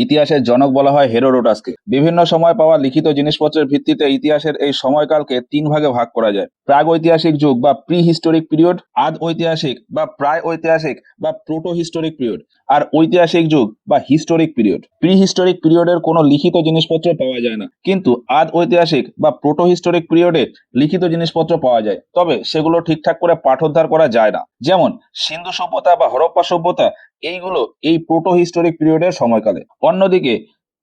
ইতিহাসের জনক বলা হয় হেরোডোটাসকে। বিভিন্ন সময় পাওয়া লিখিত জিনিসপত্রের ভিত্তিতে ইতিহাসের এই সময়কালকে তিন ভাগে ভাগ করা যায়: প্রাগ ঐতিহাসিক যুগ বা প্রি হিস্টোরিক পিরিয়ড, আদ ঐতিহাসিক বা প্রায় ঐতিহাসিক বা প্রোটো হিস্টোরিক পিরিয়ড, আর ঐতিহাসিক যুগ বা হিস্টোরিক পিরিয়ড। প্রি হিস্টোরিক পিরিয়ডের কোনো লিখিত জিনিসপত্র পাওয়া যায় না, কিন্তু আদ ঐতিহাসিক বা প্রোটো হিস্টোরিক পিরিয়ডে লিখিত জিনিসপত্র পাওয়া যায়, তবে সেগুলো ঠিকঠাক করে পাঠোদ্ধার করা যায় না। যেমন সিন্ধু সভ্যতা বা হরপ্পা সভ্যতা, এইগুলো এই প্রোটো হিস্টোরিক পিরিয়ডের সময়কালে। অন্যদিকে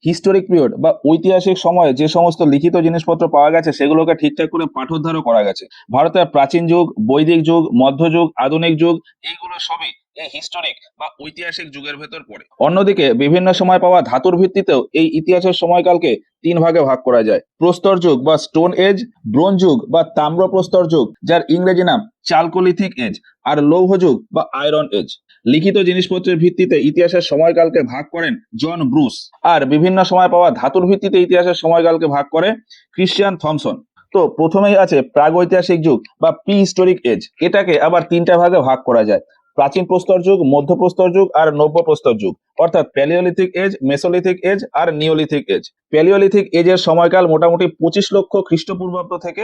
হিস্টোরিক পিরিয়ড বা ঐতিহাসিক সময়ে যে সমস্ত লিখিত জিনিসপত্র পাওয়া গেছে সেগুলোকে ঠিকঠাক করে পাঠোদ্ধারও করা গেছে। ভারতের প্রাচীন যুগ, বৈদিক যুগ, মধ্যযুগ, আধুনিক যুগ, এইগুলো সবই এই হিস্টোরিক বা ঐতিহাসিক যুগের ভেতর পড়ে। অন্যদিকে বিভিন্ন সময় পাওয়া ধাতুর ভিত্তিতেও এই ইতিহাসের সময়কালকে তিন ভাগে ভাগ করা যায়: প্রস্তর যুগ বা স্টোন এজ, ব্রোঞ্জ যুগ বা তাম্র প্রস্তর যুগ, যার ইংরেজি নাম চালকোলিথিক এজ, আর লৌহ যুগ বা আয়রন এজ। লিখিত জিনিসপত্রের ভিত্তিতে ইতিহাসের সময়কালকে ভাগ করেন জন ব্রুস, আর বিভিন্ন সময় পাওয়া ধাতুর ভিত্তিতে ইতিহাসের সময়কালকে ভাগ করে ক্রিশ্চিয়ান থমসন। তো প্রথমেই আছে প্রাগৈতিহাসিক যুগ বা প্রি হিস্টোরিক এজ। এটাকে আবার তিনটা ভাগে ভাগ করা যায়: প্রাচীন প্রস্তর যুগ, মধ্য প্রস্তর যুগ আর নব্য প্রস্তর যুগ, অর্থাৎ প্যালিওলিথিক এজ, মেসোলিথিক এজ আর নিওলিথিক এজ। প্যালিওলিথিক এজের সময়কাল মোটামুটি 25 লক্ষ খ্রিস্টপূর্বাব্দ থেকে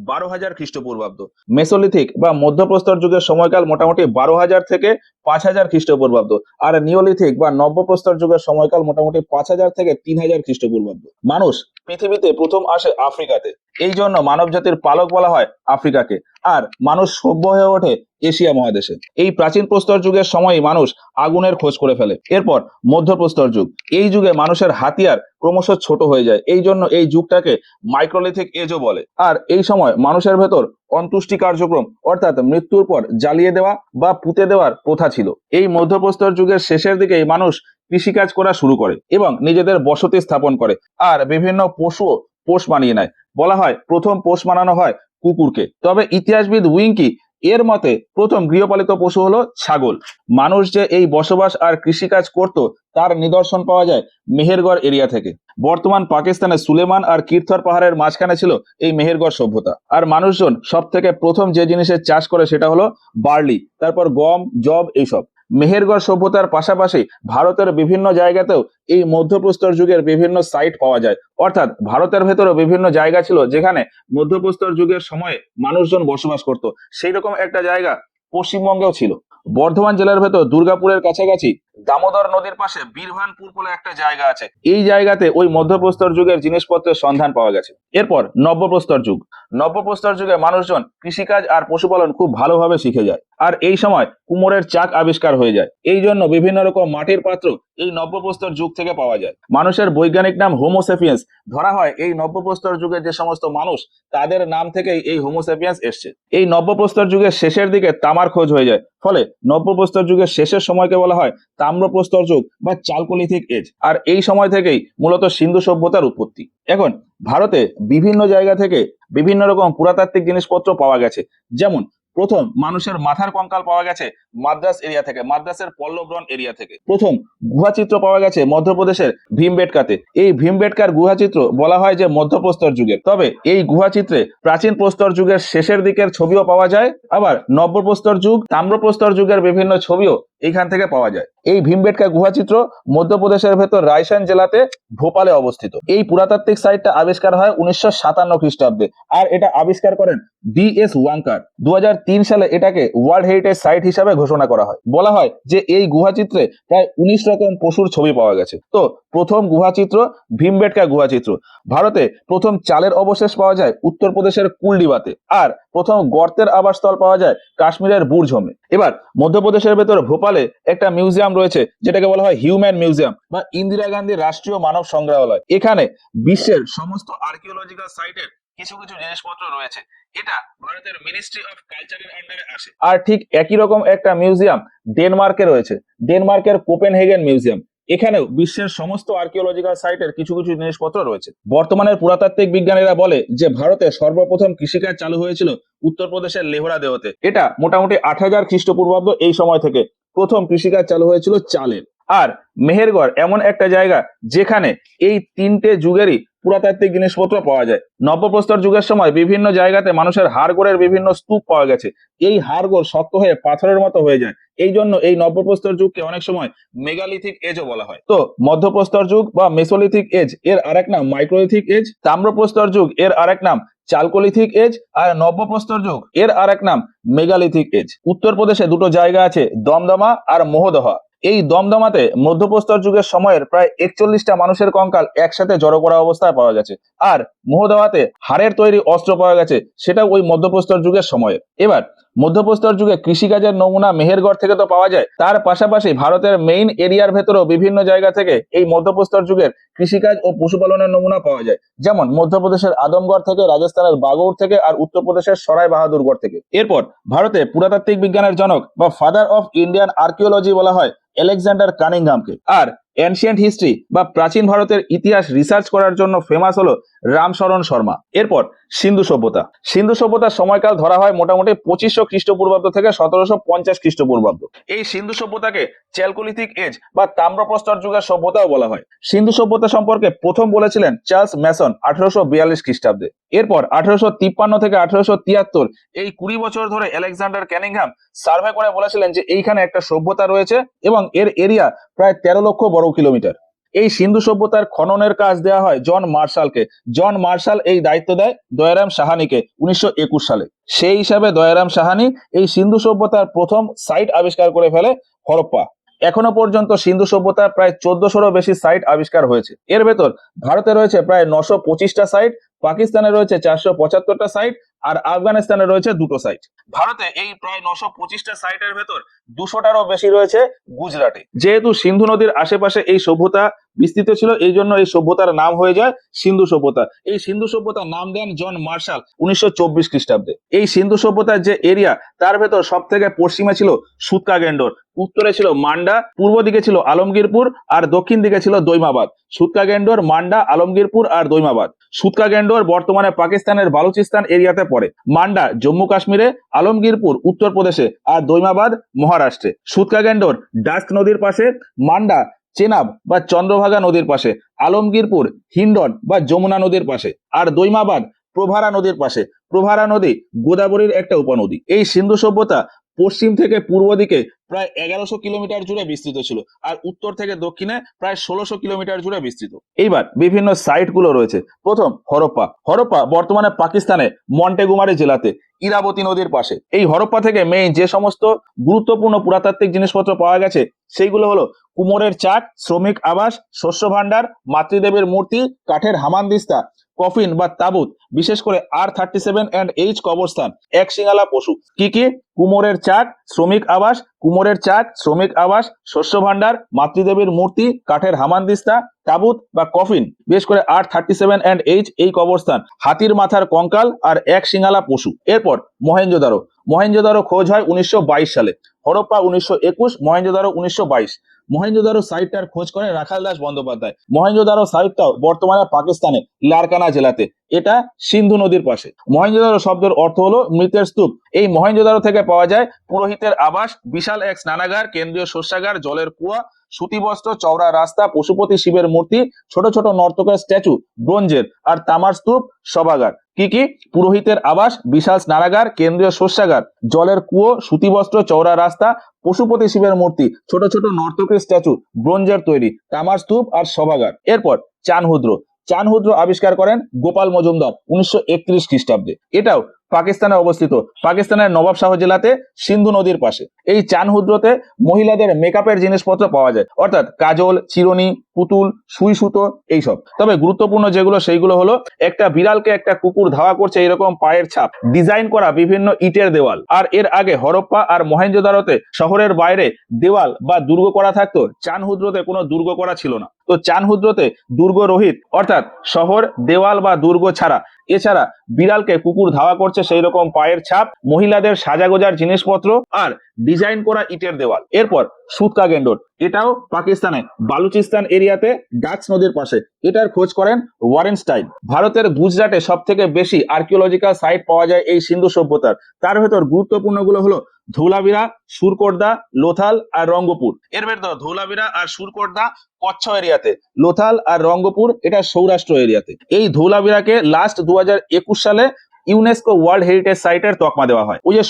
12,000 খ্রিস্টপূর্বাব্দ। মেসোলিথিক বা মধ্যপ্রস্তর যুগের সময়কাল মোটামুটি 12,000 থেকে 5,000 খ্রিস্টপূর্বাব্দ। আর নিওলিথিক বা নব্যপ্রস্তর যুগের সময়কাল মোটামুটি 5,000 থেকে 3,000 খ্রিস্টপূর্বাব্দ। মানুষ পৃথিবীতে প্রথম আসে আফ্রিকাতে, এই জন্য মানব জাতির পালক বলা হয় আফ্রিকাকে। আর মানুষ সভ্য হয়ে ওঠে এশিয়া মহাদেশে। এই প্রাচীন প্রস্তর যুগের সময় মানুষ আগুনের খোঁজ করে ফেলে। এরপর মধ্যপ্রস্তর যুগ। এই যুগে মানুষের হাতিয়ার ক্রমশ ছোট হয়ে যায়, এই জন্য এই যুগটাকে মাইক্রোলিথিক এজও বলে। আর এই সময় মানুষের ভেতর অন্ত্যেষ্টি কার্যক্রম, অর্থাৎ মৃত্যুর পর জ্বালিয়ে দেওয়া বা পুঁতে দেওয়ার প্রথা ছিল। এই মধ্যপ্রস্তর যুগের শেষের দিকেই মানুষ কৃষিকাজ করা শুরু করে এবং নিজেদের বসতি স্থাপন করে, আর বিভিন্ন পশুও পোষ মানিয়ে নেয়। বলা হয় প্রথম পোষ মানানো হয় কুকুরকে। তবে ইতিহাসবিদ উইঙ্কি এর মতে প্রথম গৃহপালিত পশু হলো ছাগল। মানুষ যে এই বসবাস আর কৃষিকাজ করত তার নিদর্শন পাওয়া যায় মেহেরগড় এরিয়া থেকে। বর্তমান পাকিস্তানের সুলেমান আর কিরথর পাহাড়ের মাঝখানে ছিল এই মেহেরগড় সভ্যতা। আর মানুষজন সব থেকে প্রথম যে জিনিসের চাষ করে সেটা হলো বার্লি, তারপর গম, জব, এইসব। মেহেরগড় সভ্যতার পাশাপাশি ভারতের বিভিন্ন জায়গাতেও এই মধ্যপ্রস্তর যুগের বিভিন্ন সাইট পাওয়া যায়, অর্থাৎ ভারতের ভেতরেও বিভিন্ন জায়গা ছিল যেখানে মধ্যপ্রস্তর যুগের সময়ে মানুষজন বসবাস করত। সেই রকম একটা জায়গা পশ্চিমবঙ্গেও ছিল। বর্ধমান জেলার ভেতর দুর্গাপুরের কাছাকাছি দামোদর নদীর পাশে বীরভানপুর বলে একটা জায়গা আছে। এই জায়গাতে ওই মধ্যপ্রস্তর যুগের জিনিসপত্রের সন্ধান পাওয়া গেছে। এরপর নব্যপ্রস্তর যুগ। নব্যপ্রস্তর যুগে মানুষজন কৃষিকাজ আর পশুপালন খুব ভালোভাবে শিখে যায়, আর এই সময় কুমোরের চাক আবিষ্কার হয়ে যায়। এই জন্য বিভিন্ন রকম মাটির পাত্র এই নব্যপ্রস্তর যুগ থেকে পাওয়া যায়। মানুষের বৈজ্ঞানিক নাম হোমোসেপিয়েন্স। ধরা হয় এই নব্যপ্রস্তর যুগের যে সমস্ত মানুষ, তাদের নাম থেকেই এই হোমোসেপিয়েন্স এসছে। এই নব্যপ্রস্তর যুগের শেষের দিকে তামার খোঁজ হয়ে যায়, ফলে নব্যপ্রস্তর যুগের শেষের সময়কে বলা হয় তাম্রপ্রস্তর যুগ বা চালকোলিথিক এজ। আর এই সময় থেকেই মূলত সিন্ধু সভ্যতার উৎপত্তি। এখন ভারতে বিভিন্ন জায়গা থেকে বিভিন্ন রকম পুরাতাত্ত্বিক জিনিসপত্র পাওয়া গেছে। যেমন প্রথম মানুষের মাথার কঙ্কাল পাওয়া গেছে মাদ্রাস এরিয়া থেকে, মাদ্রাসের পল্লবরণ এরিয়া থেকে। প্রথম গুহাচিত্র পাওয়া গেছে মধ্যপ্রদেশের ভীমবেটকাতে। এই ভীমবেটকার গুহাচিত্র বলা হয় যে মধ্যপ্রস্তর যুগের। তবে এই গুহাচিত্রে প্রাচীন প্রস্তর যুগের শেষের দিকের ছবিও পাওয়া যায়, আবার নব্যপ্রস্তর যুগ, তাম্রপ্রস্তর যুগের বিভিন্ন ছবিও এইখান থেকে পাওয়া যায়। এই ভীমবেটকা গুহাচিত্র মধ্যপ্রদেশের ভেতর রায়সেন জেলাতে ভোপালে অবস্থিত। এই পুরাতাত্ত্বিক সাইটটা আবিষ্কার হয় 1957 খ্রিস্টাব্দে, আর এটা আবিষ্কার করেন BS ওয়াঙ্কার। 2003 সালে এটাকে ওয়ার্ল্ড হেরিটেজ সাইট হিসাবে ঘোষণা করা হয়। বলা হয় যে এই গুহাচিত্রে প্রায় 19 রকম পশুর ছবি পাওয়া গেছে। তো প্রথম গুহাচিত্র ভীমবেটকা গুহাচিত্র। ভারতে প্রথম চালের অবশেষ পাওয়া যায় উত্তরপ্রদেশের কুলডিবাতে, আর প্রথম গর্তের আবাসস্থল পাওয়া যায় কাশ্মীরের বুরঝমে। এবার মধ্যপ্রদেশের ভেতর ভোপালে একটা মিউজিয়াম রয়েছে যেটাকে বলা হয় হিউম্যান মিউজিয়াম বা ইন্দিরা গান্ধী রাষ্ট্রীয় মানব সংগ্রহালয়। এখানে বিশ্বের সমস্ত আর্কিওলজিক্যাল সাইটের কিছু কিছু জিনিসপত্র রয়েছে। এটা ভারতের মিনিস্ট্রি অফ কালচারের আন্ডারে আসে। আর ঠিক একই রকম একটা মিউজিয়াম ডেনমার্কে রয়েছে, ডেনমার্কের কোপেনহেগেন মিউজিয়াম। এখানেও বিশ্বের সমস্ত আর্কিওলজিক্যাল সাইটের কিছু কিছু জিনিসপত্র রয়েছে। বর্তমানের পুরাতাত্ত্বিক বিজ্ঞানীরা বলে যে ভারতে সর্বপ্রথম কৃষিকাজ চালু হয়েছিল উত্তরপ্রদেশের লেহরা দেওতে। এটা মোটামুটি 8,000 খ্রিস্টপূর্বাব্দ। এই সময় থেকে প্রথম কৃষিকাজ চালু হয়েছিল চালের। আর মেহেরগড় এমন একটা জায়গা যেখানে এই তিনটে যুগেরই পুরাতাত্ত্বিক জিনিসপত্র পাওয়া যায়। নব্যপ্রস্তর যুগের সময় বিভিন্ন জায়গাতে মানুষের হাড়গোড়ের বিভিন্ন স্তূপ পাওয়া গেছে। এই হাড়গোড় শক্ত হয়ে পাথরের মতো হয়ে যায়, এই জন্য এই নব্যপ্রস্তর যুগকে অনেক সময় মেগালিথিক এজও বলা হয়। তো মধ্যপ্রস্তর যুগ বা মেসোলিথিক এজ এর আরেক নাম মাইক্রোলিথিক এজ, তাম্রপ্রস্তর যুগ এর আরেক নাম চালকোলিথিক এজ, আর নব্যপ্রস্তর যুগ এর আরেক নাম মেগালিথিক এজ। উত্তরপ্রদেশে দুটো জায়গা আছে, দমদমা আর মোহদহা। এই দমদমাতে মধ্যপ্রস্তর যুগের সময়ের প্রায় 41টা মানুষের কঙ্কাল একসাথে জড়ো করা অবস্থায় পাওয়া গেছে। আর মোহদহাতে হাড়ের তৈরি অস্ত্র পাওয়া গেছে, সেটা ওই মধ্যপ্রস্তর যুগের সময়ে। এবার মধ্যপ্রস্তর যুগে কৃষিকাজের নমুনা মেহেরগড় থেকে তো পাওয়া যায়, তার পাশাপাশি ভারতের মেইন এরিয়ার ভেতরেও বিভিন্ন জায়গা থেকে এই মধ্যপ্রস্তর যুগের কৃষিকাজ ও পশুপালনের নমুনা পাওয়া যায়, যেমন মধ্যপ্রদেশের আদমগড় থেকে, রাজস্থানের বাগৌর থেকে, আর উত্তরপ্রদেশের সরাই বাহাদুরগড় থেকে। এরপর ভারতে পুরাতাত্ত্বিক বিজ্ঞানের জনক বা ফাদার অফ ইন্ডিয়ান আর্কিওলজি বলা হয় আলেকজান্ডার কানিংহামকে। আর এনশিয়েন্ট হিস্ট্রি বা প্রাচীন ভারতের ইতিহাস রিসার্চ করার জন্য ফেমাস হলো রামশরণ শর্মা। এরপর সিন্ধু সভ্যতা। সিন্ধু সভ্যতার সময়কাল ধরা হয় মোটামুটি 2500 খ্রিস্টপূর্বাব্দ থেকে 1750 খ্রিস্টপূর্বাব্দ। এই সিন্ধু সভ্যতাকে চ্যালকোলিথিক এজ বা তাম্রপ্রস্তর যুগের সভ্যতাও বলা হয়। সিন্ধু সভ্যতা সম্পর্কে প্রথম বলেছিলেন চার্লস ম্যাসন 1842 খ্রিস্টাব্দে। এরপর 1853 থেকে 1873 এই 20 বছর ধরে আলেকজান্ডার ক্যানিংহাম সার্ভে করে বলেছিলেন যে এইখানে একটা সভ্যতা রয়েছে এবং এর এরিয়া প্রায় 13 লক্ষ বর্গ কিলোমিটার। এই সিন্ধু সভ্যতার খননের কাজ দেওয়া হয় জন মার্শালকে। জন মার্শাল এই দায়িত্ব দেয় দয়ারাম সাহানিকে 1921 সালে। সেই হিসাবে দয়ারাম সাহানি এই সিন্ধু সভ্যতার প্রথম সাইট আবিষ্কার করে ফেলে, হরপ্পা। এখনো পর্যন্ত সিন্ধু সভ্যতার প্রায় 1400রও বেশি সাইট আবিষ্কার হয়েছে। এর ভেতর ভারতে রয়েছে প্রায় 925টা সাইট, পাকিস্তানে রয়েছে 475টা সাইট, আর আফগানিস্তানে রয়েছে 2টো সাইট। ভারতে এই প্রায় 925টা সাইটের ভেতর 200টারও বেশি রয়েছে গুজরাটে। যেহেতু সিন্ধু নদীর আশেপাশে এই সভ্যতা বিস্তৃত ছিল, এই জন্য এই সভ্যতার নাম হয়ে যায় সিন্ধু সভ্যতা। এই সিন্ধু সভ্যতার নাম দেন জন মার্শাল 1924 খ্রিস্টাব্দে। এই সিন্ধু সভ্যতার যে এরিয়া, তার ভেতর সব থেকে পশ্চিমে ছিল সুতকাগেন্ডর, উত্তরে ছিল মান্ডা, পূর্ব দিকে ছিল আলমগীরপুর, আর দক্ষিণ দিকে ছিল দৈমাবাদ। সুতকাগেন্ডর, মান্ডা, আলমগীরপুর আর দৈমাবাদ। সুতকাগেন্ডর বর্তমানে পাকিস্তানের বালুচিস্তান এরিয়াতে পড়ে, মান্ডা জম্মু কাশ্মীরে, আলমগীরপুর উত্তরপ্রদেশে, আর দৈমাবাদ মহারাষ্ট্রে। সুতকাগেন্ডর ডাস্ক নদীর পাশে, মান্ডা চেনাব বা চন্দ্রভাগা নদীর পাশে, আলমগীরপুর হিন্ডন বা যমুনা নদীর পাশে, আর দৈমাবাদ প্রভারা নদীর পাশে। প্রভারা নদী গোদাবরীর একটা উপনদী। এই সিন্ধু সভ্যতা পশ্চিম থেকে পূর্ব দিকে প্রায় 1100 কিলোমিটার জুড়ে বিস্তৃত ছিল, আর উত্তর থেকে দক্ষিণে প্রায় 1600 কিলোমিটার জুড়ে বিস্তৃত। এইবার বিভিন্ন সাইট গুলো রয়েছে। প্রথম হরপ্পা। হরপ্পা বর্তমানে পাকিস্তানে মন্টেগুমারি জেলাতে, ইরাবতী নদীর পাশে। এই হরপ্পা থেকে মেইন যে সমস্ত গুরুত্বপূর্ণ পুরাতাত্ত্বিক জিনিসপত্র পাওয়া গেছে সেইগুলো হলো কুমোরের চাক, শ্রমিক আবাস, শস্য ভান্ডার, মাতৃদেবীর মূর্তি, কাঠের হামানদিস্তা, কফিন বা তাবুত, বিশেষ করে R37 কবরস্থান, এক শিঙালা পশু। কি কি? কুমোরের চাক, শ্রমিক আবাস, কুমোরের চাক, শ্রমিক আবাস, শস্য ভান্ডার, মাতৃদেবীর মূর্তি, কাঠের হামানদিস্তা, তাবুত বা কফিন, বিশেষ করে R37 এই কবরস্থান, হাতির মাথার কঙ্কাল আর এক শিঙালা পশু। এরপর মহেঞ্জোদারো। মহেঞ্জোদারো খোঁজ হয় 1922 সালে। হরপ্পা 1921, মহেঞ্জোদারো 1922। মহেঞ্জোদারো সাইটটার খোঁজ করে রাখাল দাস বন্দ্যোপাধ্যায়। মহেঞ্জোদারো সাইটটাও বর্তমানে পাকিস্তানে লারকানা জেলাতে, এটা সিন্ধু নদীর পাশে। মহেঞ্জোদারো শব্দের অর্থ হলো মৃতের স্তূপ। এই মহেঞ্জোদারো থেকে পাওয়া যায় পুরোহিতের আবাস, বিশাল এক স্নানাগার, কেন্দ্রীয় শস্যাগার, জলের কুয়া, সুতি বস্ত্র, চওড়া রাস্তা, পশুপতি শিবের মূর্তি, ছোট ছোট নর্তকের স্ট্যাচু ব্রোঞ্জের, আর তামার স্তূপ, সভাগার। কি কি? পুরোহিতের আবাস, বিশাল স্নানাগার, কেন্দ্রীয় শস্যাগার, জলের কুয়ো, সুতি বস্ত্র, চওড়া রাস্তা, পশুপতি শিবের মূর্তি, ছোট ছোট নর্তকের স্ট্যাচু ব্রোঞ্জের তৈরি, তামার স্তূপ আর সভাগার। এরপর চানহুদ্র। চানহুদ্র আবিষ্কার করেন গোপাল মজুমদার 1931 খ্রিস্টাব্দে। এটাও পাকিস্তানে অবস্থিত, পাকিস্তানের নবাবশাহ জেলাতে, সিন্ধু নদীর পাশে। এই চানহুদ্রতে মহিলাদের মেকআপের জিনিসপত্র পাওয়া যায়, অর্থাৎ কাজল, চিরুনি, পুতুল, সুই সুতো, এইসব। তবে গুরুত্বপূর্ণ যেগুলো সেইগুলো হলো একটা বিড়ালকে একটা কুকুর ধাওয়া করছে এরকম পায়ের ছাপ, ডিজাইন করা বিভিন্ন ইটের দেওয়াল। আর এর আগে হরপ্পা আর মহেঞ্জোদারোতে শহরের বাইরে দেওয়াল বা দুর্গ করা থাকতো, চানহুদ্রতে কোনো দুর্গ করা ছিল না। তো চানহুদ্রতে দুর্গ রহিত, অর্থাৎ শহর, দেওয়াল বা দুর্গ ছাড়া, এছাড়া বিড়ালকে কুকুর ধাওয়া করছে সেই রকম পায়ের ছাপ, মহিলাদের সাজাগোজার জিনিসপত্র আর ডিজাইন করা ইটের দেওয়াল। এরপর সুতকাগেন্ডর। এটাও পাকিস্তানে বালুচিস্তান এরিয়াতে, ডাক্স নদীর পাশে। এটার খোঁজ করেন ওয়ারেনস্টাইন। ভারতের গুজরাটে সব থেকে বেশি আর্কিওলজিক্যাল সাইট পাওয়া যায় এই সিন্ধু সভ্যতার। তার ভেতর গুরুত্বপূর্ণ গুলো হলো ধৌলাভিরা, সুরকোটদা, লোথাল আর রঙ্গপুর। এর ভেতর ধৌলাভিরা আর সুরকোটদা কচ্ছ এরিয়াতে, লোথাল আর রঙ্গপুর এটা সৌরাষ্ট্র এরিয়াতে। এই ধৌলাভিরাকে লাস্ট 2021 সালে ইউনেস্কো ওয়ার্ল্ড হেরিটেজ সাইটের তকমা দেওয়া হয়। ওই যে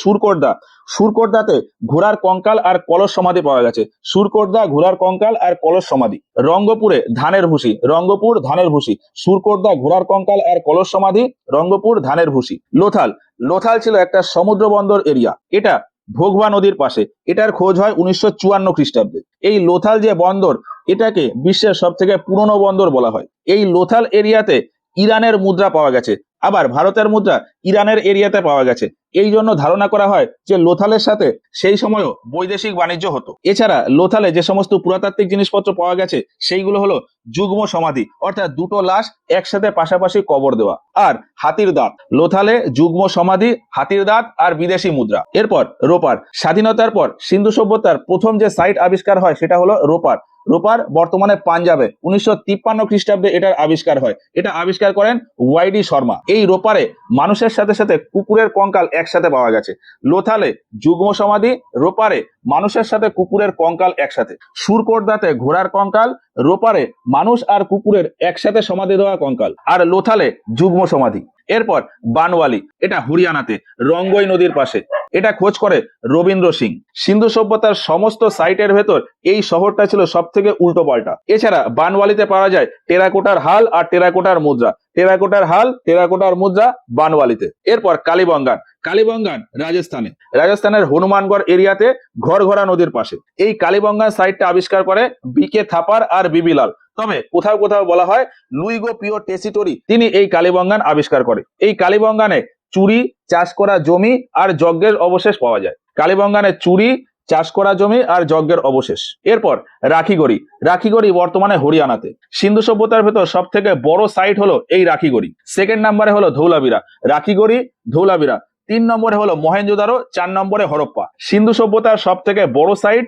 সুরকোটদাতে ঘোড়ার কঙ্কাল আর কলস সমাধি পাওয়া গেছে। সুরকোটদা ঘোড়ার কঙ্কাল আর কলস সমাধি। রঙ্গপুরে ধানের ভুসি, রঙ্গপুর ধানের ভুসি। সুরকোটদা ঘোড়ার কঙ্কাল আর কলস সমাধি, রঙ্গপুর ধানের ভুসি। লোথাল ছিল একটা সমুদ্র বন্দর এরিয়া, এটা ভোগবা নদীর পাশে। এটার খোঁজ হয় 1954 খ্রিস্টাব্দে। এই লোথাল যে বন্দর, এটাকে বিশ্বের সব থেকে পুরনো বন্দর বলা হয়। এই লোথাল এরিয়াতে ইরানের মুদ্রা পাওয়া গেছে, আবার ভারতের মুদ্রা ইরানের এরিয়াতে পাওয়া গেছে। এই জন্য ধারণা করা হয় যে লোথালের সাথে সেই সময়ও বৈদেশিক বাণিজ্য হতো। এছাড়া লোথালে যে সমস্ত পুরাতাত্ত্বিক জিনিসপত্র পাওয়া গেছে সেইগুলো হলো যুগ্ম সমাধি, অর্থাৎ দুটো লাশ একসাথে পাশাপাশি কবর দেওয়া, আর হাতির দাঁত। লোথালে যুগ্ম সমাধি, হাতির দাঁত আর বিদেশি মুদ্রা। এরপর রোপার। স্বাধীনতার পর সিন্ধু সভ্যতার প্রথম যে সাইট আবিষ্কার হয় সেটা হলো রোপার। বর্তমানে পাঞ্জাবে 1953 খ্রিস্টাব্দে এটার আবিষ্কার হয়। এটা আবিষ্কার করেন ওয়াইডি শর্মা। এই রোপারে মানুষের সাথে সাথে কুকুরের কঙ্কাল একসাথে পাওয়া গেছে। লোথালে যুগ্ম সমাধি, রোপারে মানুষের সাথে কুকুরের কঙ্কাল একসাথে। সুরকোটদাতে ঘোড়ার কঙ্কাল, রোপারে মানুষ আর কুকুরের একসাথে সমাধি দেওয়া কঙ্কাল, আর লোথালে যুগ্ম সমাধি। এরপর বানওয়ালি, এটা হরিয়ানাতে রঙ্গই নদীর পাশে। এটা খোঁজ করে রবীন্দ্র সিং। সিন্ধু সভ্যতার সমস্ত সাইটের ভেতর এই শহরটা ছিল সব থেকে উল্টো পাল্টা। এছাড়া বানওয়ালিতে পাওয়া যায় টেরাকোটার হাল আর টেরাকোটার মুদ্রা। টেরাকোটার হাল, টেরাকোটার মুদ্রা বানওয়ালিতে। এরপর কালীবঙ্গান রাজস্থানের হনুমানগড় এরিয়াতে ঘরঘরা নদীর পাশে। এই কালীবঙ্গান সাইটটা আবিষ্কার করে বিকে থাপার আর বিবিলাল। তবে কোথাও কোথাও বলা হয় লুইগো পিও টেসিটোরি তিনি এই কালীবঙ্গান আবিষ্কার করে। এই কালীবঙ্গানে চুরি, চাষ করা জমি আর যজ্ঞের অবশেষ পাওয়া যায়। কালীবঙ্গানে চুরি, চাষ করা জমি আর যজ্ঞের অবশেষ। এরপর রাখিগড়ি বর্তমানে হরিয়ানাতে। সিন্ধু সভ্যতার ভেতর সব থেকে বড় সাইট হলো এই রাখিগড়ি। সেকেন্ড নাম্বারে হলো ধৌলাভিরা। রাখিগড়ি, ধৌলাভিরা। 3 নম্বরে হলো মহেঞ্জোদারো, 4 নম্বরে হরপ্পা। সিন্ধু সভ্যতার সব থেকে বড় সাইট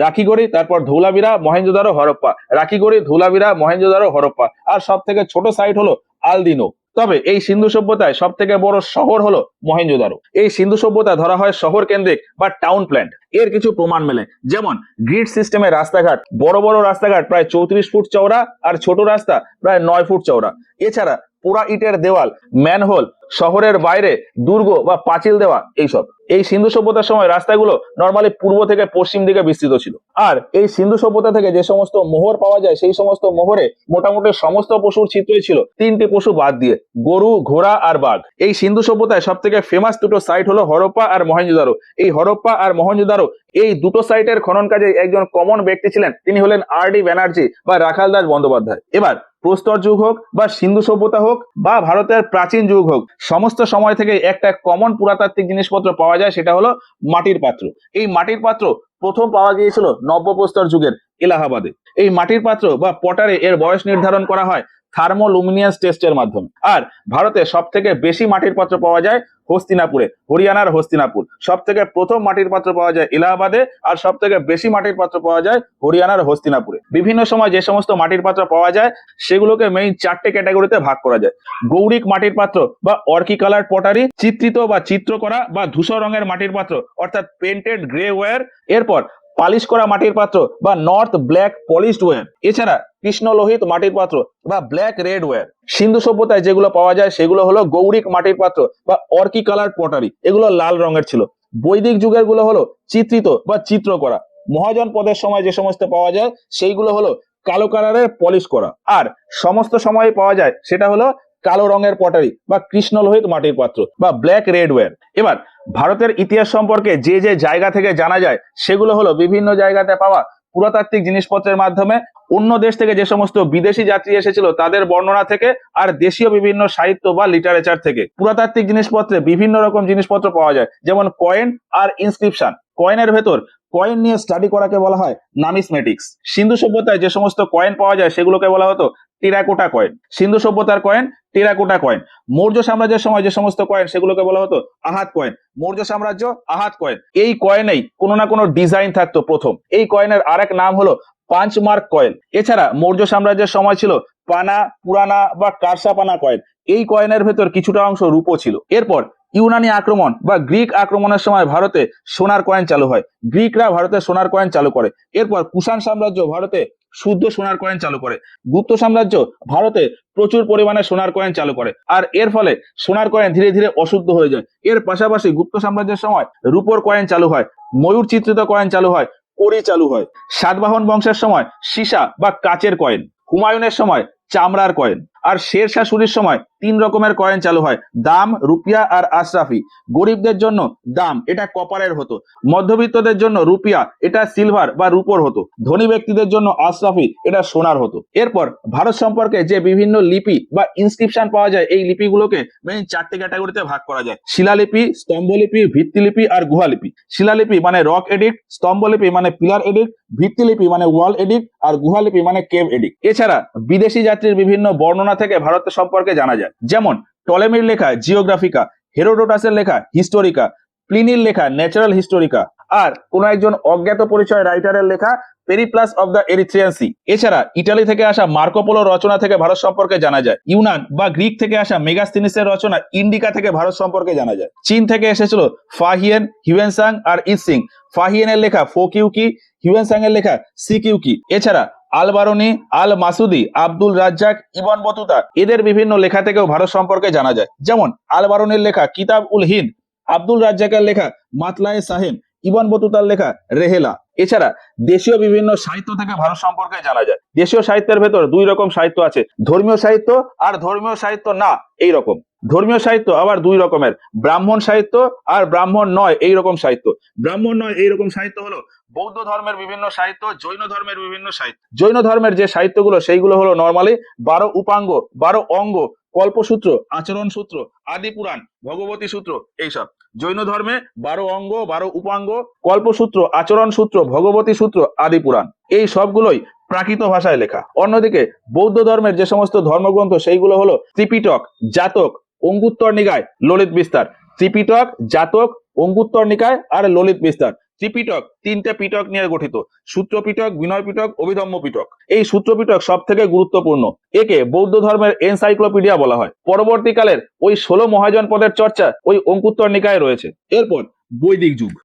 রাখিগড়ি, তারপর ধৌলাভিরা, মহেঞ্জোদারো, হরপ্পা। রাখিগড়ি, ধৌলাভিরা, মহেঞ্জোদারো, হরপ্পা। আর সব থেকে ছোট সাইট হলো আলদিনো। তবে এই সিন্ধু সভ্যতায় সব থেকে বড় শহর হলো মহেঞ্জোদারো। এই সিন্ধু সভ্যতা ধরা হয় শহর কেন্দ্রিক বা টাউন প্ল্যান্ট। এর কিছু প্রমাণ মেলে, যেমন গ্রিড সিস্টেমের রাস্তাঘাট। বড় বড় রাস্তাঘাট প্রায় 34 ফুট চওড়া আর ছোট রাস্তা প্রায় 9 ফুট চওড়া। এছাড়া পোড়া ইটের দেওয়াল, ম্যানহোল, শহরের বাইরে দুর্গ বা পাঁচিল দেওয়া, এইসব। এই সিন্ধু সভ্যতার সময় রাস্তাগুলো নর্মালি পূর্ব থেকে পশ্চিম দিকে বিস্তৃত ছিল। আর এই সিন্ধু সভ্যতা থেকে যে সমস্ত মোহর পাওয়া যায় সেই সমস্ত মোহরে মোটামুটি সমস্ত পশুর চিত্রই ছিল, 3টি পশু বাদ দিয়ে, গরু, ঘোড়া আর বাঘ। এই সিন্ধু সভ্যতায় সব থেকে ফেমাস দুটো সাইট হলো হরপ্পা আর মহেঞ্জোদারো। এই হরপ্পা আর মহেঞ্জোদারো এই দুটো সাইটের খনন কাজে একজন কমন ব্যক্তি ছিলেন, তিনি হলেন আর.ডি. ব্যানার্জি বা রাখালদাস বন্দ্যোপাধ্যায়। এবার প্রস্তর যুগ হোক বা সিন্ধু সভ্যতা হোক বা ভারতের প্রাচীন যুগ হোক, সমস্ত সময় থেকে একটা কমন পুরাতাত্ত্বিক জিনিসপত্র পাওয়া যায়, সেটা হলো মাটির পাত্র। এই মাটির পাত্র প্রথম পাওয়া গিয়েছিল নব্যপ্রস্তর যুগের এলাহাবাদে। এই মাটির পাত্র বা পটারে এর বয়স নির্ধারণ করা হয় থার্মোলুমিনিয়াস টেস্টের মাধ্যমে। আর ভারতে সব থেকে বেশি মাটির পাত্র পাওয়া যায় হস্তিনাপুরে, হরিয়ানার হস্তিনাপুর। সব থেকে প্রথম মাটির পাত্র পাওয়া যায় এলাহাবাদে, আর সব থেকে বেশি মাটির পাত্র পাওয়া যায় হরিয়ানার হস্তিনাপুরে। বিভিন্ন সময় যে সমস্ত মাটির পাত্র পাওয়া যায় সেগুলোকে মেইন 4টে ক্যাটাগরিতে ভাগ করা যায়। গৌরিক মাটির পাত্র বা অর্কি কালার পটারি, চিত্রিত বা চিত্র করা বা ধূসর রঙের মাটির পাত্র অর্থাৎ পেন্টেড গ্রে ওয়্যার। এরপর পালিশ করা মাটির পাত্র বা নর্থ ব্ল্যাক পলিশড ওয়্যার। এছাড়া কৃষ্ণ লোহিত মাটির পাত্র বা ব্ল্যাক রেড ওয়্যার। সিন্ধু সভ্যতায় যেগুলো পাওয়া যায় সেগুলো হলো গৌরিক মাটির পাত্র বা অর্কি কালার পটারি, এগুলো লাল রঙের ছিল। বৈদিক যুগের গুলো হলো চিত্রিত বা চিত্র করা। মহাজন পদের সময় যে সমস্ত পাওয়া যায় সেইগুলো হলো কালো কালারের পলিশ করা। আর সমস্ত সময় পাওয়া যায় সেটা হলো কালো রঙের পটারি বা কৃষ্ণ লোহিত মাটির পাত্র বা ব্ল্যাক রেড ওয়্যার। এবার ভারতের ইতিহাস সম্পর্কে যে যে জায়গা থেকে জানা যায় সেগুলো হলো বিভিন্ন জায়গাতে পাওয়া পুরাতাত্ত্বিক জিনিসপত্রের মাধ্যমে, অন্য দেশ থেকে যে সমস্ত বিদেশি যাত্রী এসেছিল তাদের বর্ণনা থেকে, আর দেশীয় বিভিন্ন সাহিত্য বা লিটারেচার থেকে। পুরাতাত্ত্বিক জিনিসপত্রে বিভিন্ন রকম জিনিসপত্র পাওয়া যায়, যেমন কয়েন আর ইনস্ক্রিপশন। কয়েনের ভেতর কয়েন নিয়ে স্টাডি করাকে বলা হয় নামিসমেটিক্স। সিন্ধু সভ্যতায় যে সমস্ত কয়েন পাওয়া যায় সেগুলোকে বলা হতো টেরাকোটা কয়েন। সিন্ধু সভ্যতার কয়েন টেরাকোটা কয়েন। মৌর্য সাম্রাজ্যের সময় যে সমস্ত কয়েন সেগুলোকে বলা হতো আহাত কয়েন। মৌর্য সাম্রাজ্য আহাত কয়েন। এই কয়েনেই কোনো না কোনো ডিজাইন থাকতো প্রথম। এই কয়েনের আরেক নাম হলো পাঞ্চমার্ক কয়েন। এছাড়া মৌর্য সাম্রাজ্যের সময় ছিল পানা, পুরানা বা কারসাপানা কয়েন। এই কয়েনের ভেতর কিছুটা অংশ রূপো ছিল। এরপর ইউনানি আক্রমণ বা গ্রিক আক্রমণের সময় ভারতে সোনার কয়েন চালু হয়। গ্রিকরা ভারতে সোনার কয়েন চালু করে। এরপর কুষাণ সাম্রাজ্য ভারতে শুদ্ধ সোনার কয়েন চালু করে। গুপ্ত সাম্রাজ্য ভারতে প্রচুর পরিমাণে সোনার কয়েন চালু করে, আর এর ফলে সোনার কয়েন ধীরে ধীরে অশুদ্ধ হয়ে যায়। এর পাশাপাশি গুপ্ত সাম্রাজ্যের সময় রূপোর কয়েন চালু হয়, ময়ূর চিত্রিত কয়েন চালু হয়, কড়ি চালু হয়। সাতবাহন বংশের সময় সীসা বা কাচের কয়েন, হুমায়ুনের সময় চামড়ার কয়েন, আর শেরশাহ সূরির সময় 3 রকমের কয়েন চালু হয়, দাম, রুপিয়া আর আশরাফি। গরিবদের জন্য দাম, এটা কপারের হতো। মধ্যবিত্তদের জন্য রুপিয়া, এটা সিলভার বা রূপোর হতো। ধনী ব্যক্তিদের জন্য আশরাফি, এটা সোনার হতো। এরপর ভারত সম্পর্কে যে বিভিন্ন লিপি বা ইনস্ক্রিপশন পাওয়া যায়, এই লিপিগুলোকে মেইন 4টে ক্যাটাগরিতে ভাগ করা যায়: শিলালিপি, স্তম্ভলিপি, ভিত্তিলিপি আর গুহালিপি। শিলালিপি মানে রক এডিক্ট, স্তম্ভলিপি মানে পিলার এডিক্ট, ভিত্তিলিপি মানে ওয়াল এডিক্ট আর গুহালিপি মানে কেভ এডিক্ট। এছাড়া বিদেশি যাত্রীর বিভিন্ন বর্ণনা থেকে ভারত সম্পর্কে জানা যায়, যেমন টলেমির লেখা জিওগ্রাফিকা, হেরোডোটাসের লেখা হিস্টোরিকা, প্লিনির লেখা ন্যাচারাল হিস্টোরিকা, আর কোন একজন অজ্ঞাত পরিচয় রাইটারের লেখা Periplus of the Erythraean Sea. এছাড়া ইটালি থেকে আসা মার্কোপোলো রচনা থেকে ভারত সম্পর্কে জানা যায়। ইউনান বা গ্রিক থেকে আসা মেগাস্তিনিসের রচনা ইন্ডিকা থেকে ভারত সম্পর্কে জানা যায়। চীন থেকে এসেছিল ফাহিয়েন, হিউয়েনসাং আর ইসিং। ফাহিয়েনের লেখা ফোকিউকি, হিউয়েনসাং এর লেখা সিকিউকি। এছাড়া আল বারুনি, আল মাসুদি, আব্দুল রাজ্জাক, ইবন বতুতা, এদের বিভিন্ন লেখা থেকেও ভারত সম্পর্কে জানা যায়। যেমন আল বারুনির লেখা কিতাব উল হিন্দ, আব্দুল রাজ্জাকের লেখা মাতলায়ে সাহেন, ইবন বতুতার লেখা রেহেলা। এছাড়া দেশীয় বিভিন্ন সাহিত্য থেকে ভারত সম্পর্কে জানা যায়। দেশীয় সাহিত্যের ভেতর 2 রকম সাহিত্য আছে: ধর্মীয় সাহিত্য আর ধর্মীয় সাহিত্য না, এই রকম। ধর্মীয় সাহিত্য আবার 2 রকমের: ব্রাহ্মণ সাহিত্য আর ব্রাহ্মণ নয় এই রকম সাহিত্য। ব্রাহ্মণ নয় এই রকম সাহিত্য হলো বৌদ্ধ ধর্মের বিভিন্ন সাহিত্য, জৈন ধর্মের বিভিন্ন সাহিত্য। জৈন ধর্মের যে সাহিত্যগুলো সেইগুলো হলো নর্মালি 12 উপাঙ্গ, 12 অঙ্গ, কল্পসূত্র, আচরণ সূত্র, আদি পুরাণ, ভগবতী সূত্র, এইসব। জৈন ধর্মে 12 অঙ্গ, 12 উপাঙ্গ, কল্পসূত্র, আচরণ সূত্র, ভগবতী সূত্র, আদি পুরাণ, এই সবগুলোই প্রাকৃত ভাষায় লেখা। অন্যদিকে বৌদ্ধ ধর্মের যে সমস্ত ধর্মগ্রন্থ সেইগুলো হলো ত্রিপিটক, জাতক, অঙ্গুত্তর নিকায়, ললিত বিস্তার। ত্রিপিটক, জাতক, অঙ্গুত্তর নিকায় আর ললিত বিস্তার। ত্রিপিটক 3টে পিটক নিয়ে গঠিত: সূত্র পিটক, বিনয় পিটক, অভিধম্ম পিটক। এই সূত্র পিটক সব থেকে গুরুত্বপূর্ণ। একে বৌদ্ধ ধর্মের এনসাইক্লোপিডিয়া বলা হয়। পরবর্তীকালের ওই 16 মহাজন পদের চর্চা ওই অঙ্কুত্তর নিকায়ে রয়েছে। এরপর বৈদিক যুগ।